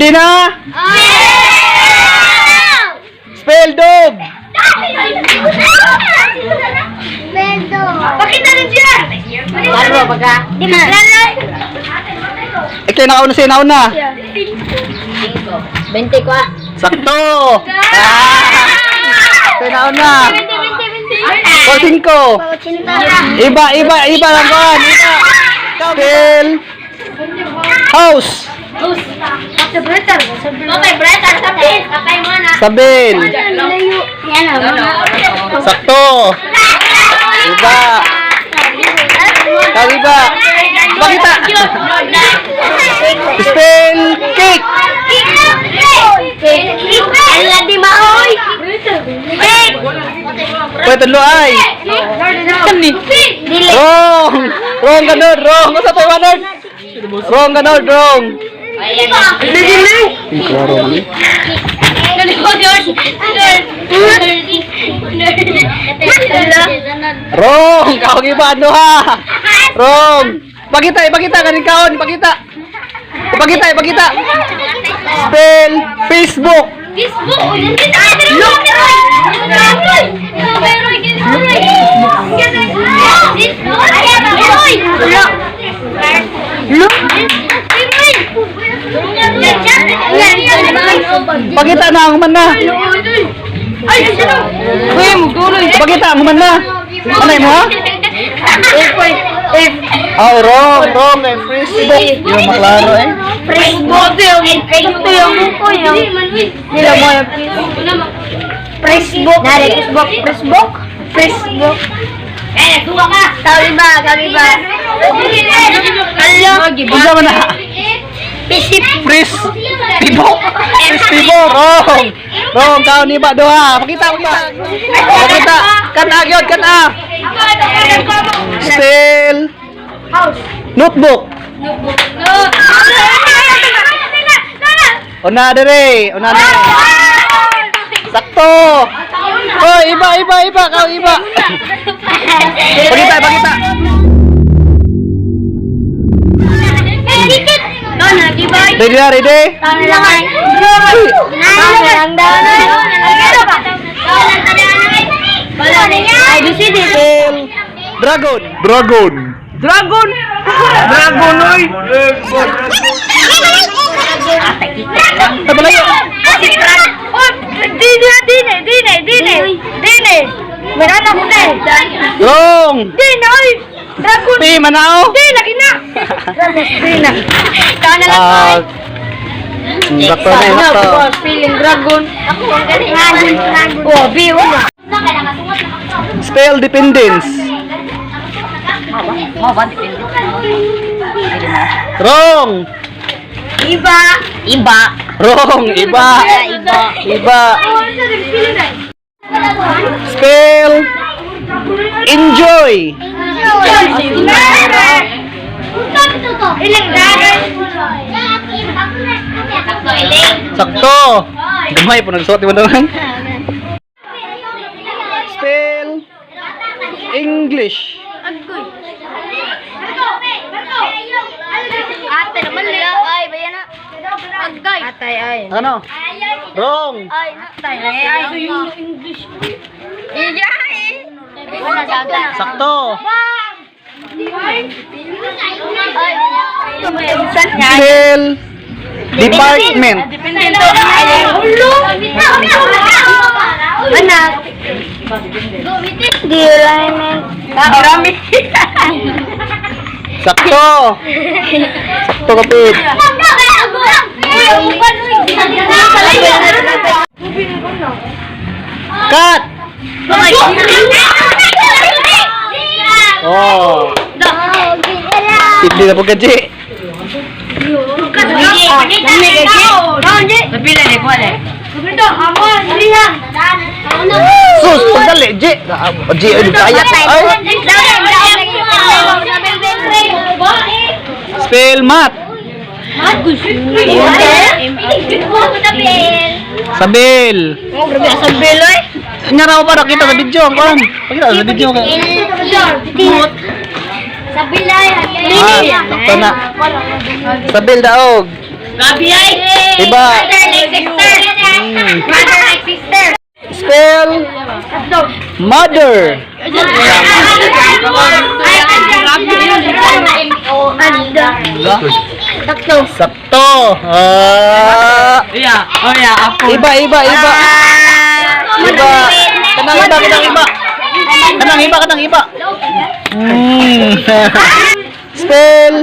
Ready na? Spell dog. Pakita rin siya! Laro, baga. Di ba? Ikaw nakauna siya, nauna. 20 ko ah. Sakto. Ikaw nauna. 14 ko. Iba lang kon. Iba. Spell house. Sabil. Sakto. Iba. Kaliba. Pakita. Spell cake. Aladi maoy. Pwede lo ay. Wrong. Wrong ganun. Wrong. Masa tayo manod? Wrong ganun. Wrong. Wrong. Kau gimana ano ha? Wrong. Ipakita kanin kaon. Ipakita. Spell Facebook. Pakita na ang man na. Pakita ang man na. Ano mo ha? Oh, wrong. Facebook. Yung maklaro eh. Facebook yung ito yung buko yung nila mo yung Facebook. Facebook. Tuwa ka. Kaliba. Bisa man na. Facebook. Wrong. Kau ni ba doa. Pakita. Kana gyud kana. Spell notebook. Una dere. Sakto. Oh, iba. Kau iba. Pakita. Ready? Dragon, oy. Tabalayo. Dine. Meron ako na eh. Wrong. Dine, oy. Dragon. Pi manao. Dine, laki na. Dine. Ikaw na lang, oy. Sakto na. Spelling dragon. Ako ang galing. Oh, biwa. Spell dependence. Wrong. Iba. Wrong. Iba. Spell enjoy. Sakto. Gamay po nagsuot mo naman. Spell English. Ate naman nila. Ay, bayan na. Agay. Atay, ay. Ano? Wrong. Ay, atay. Ay, so yung English. Iya, eh. Wala gaga. Sakto. Spell department. Dependento. Ulo. Anak. Di alignment. Marami. Sakto. Sakto kapit. Cut. Oh. Hindi na po gaji. Sus, pagdali, Ji. Ji, ano kaya? Spell math. Sabil. Sabil, oy. Nga raw pa nakita sa video. Pakita sa video ka. Sabil ay. Sakto na. Sabil daog. Gabi ay. Iba. Mother like sister. Mother like sister. Spell mother. Sakto. Sakto. Iba. Iba. Kanang iba. Spell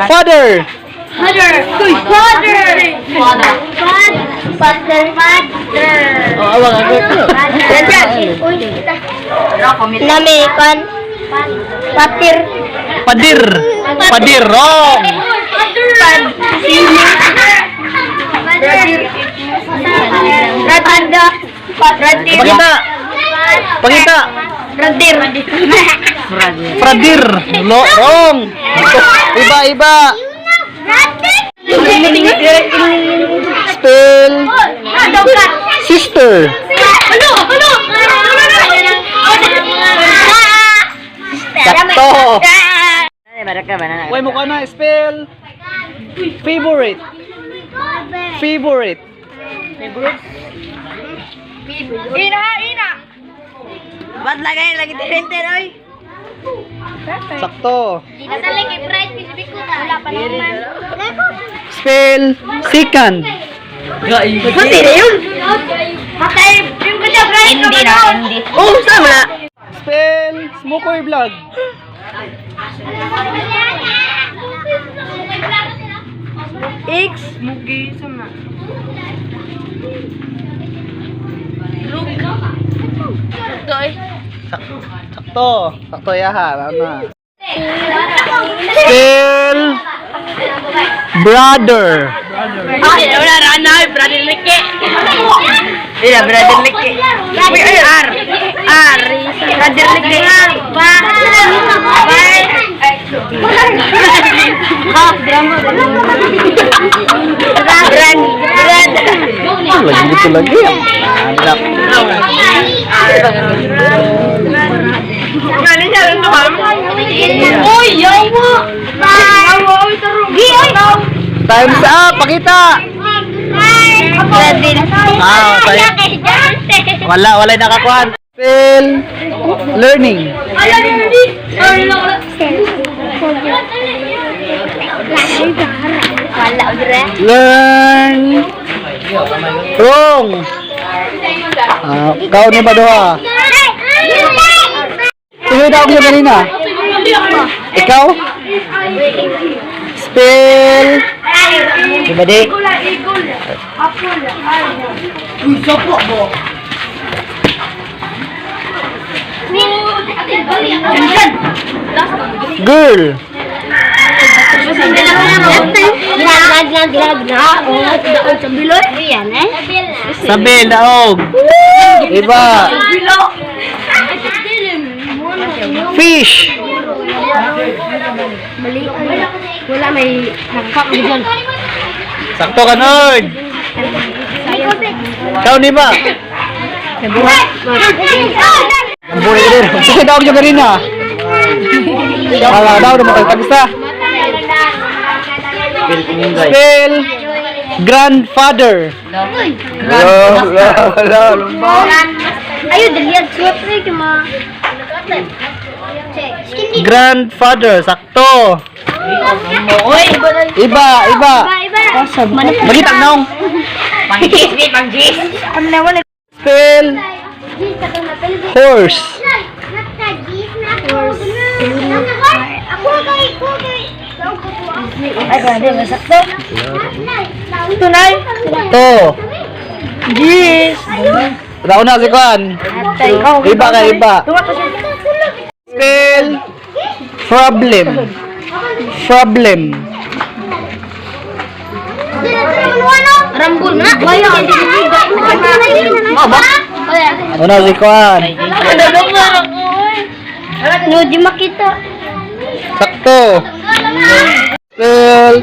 father. Mother. Awang ako. Namikon. Patir. Padir. Wrong. Radanda. Pakita. Radir. Pradir. Wrong. Iba. Spell sister. Sakto. Why mo ka na spell favorite. Ina. Ba't lagi diferente, Roy? Sakto. Nasa lagi bright bisbik ko ta. Wala pa naman. Spell second. Hindi na yun. Patay, yung ko siya bright. Hindi. Oh, saan wala? Spell Smokoy Vlog. X. Mugi, sama. Sakto yaha. Ano? Spell brother. Wala rana, brother Leke. Iya, brother Leke. R. Brother Leke. Lagi gitu lagi. Anak. Time's up. Pakita. Wala nakakuha. Spell learning. Learn. Wrong. Kau ni ba doha? Sino daw ko kanina? Ikaw? Spell. Diba di? Girl. Sabil daog. Iba. Fish. Wala may nakpak dyan. Sakto ka, Nord. Ikaw ni ba? Ang buhay ka din. Sige, daog nyo kanina. Wala daw, naman kayo pag-isa. Spell grandfather. Ayo, dilihat suat nih cuma. Grandfather, sakto. Iba. Bagitag naong. Panggis. Ano naman? Spell horse. Tunay. To. Yes. Raon na si Kwan. Iba ka, iba. Spell problem. Rambul na. Ano si Kwan? No, di makita. Sakto. Spell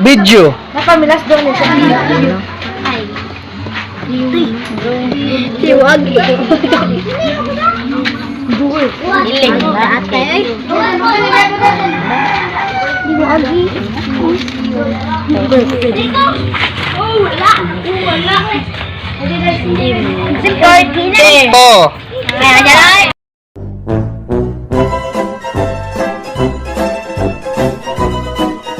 video. Nakamilas doon sa video. Tiwagi. Iling na ate. Di mo agi. Oh, wala. Wala. Si Porky na. Ito. Kaya dyan lang.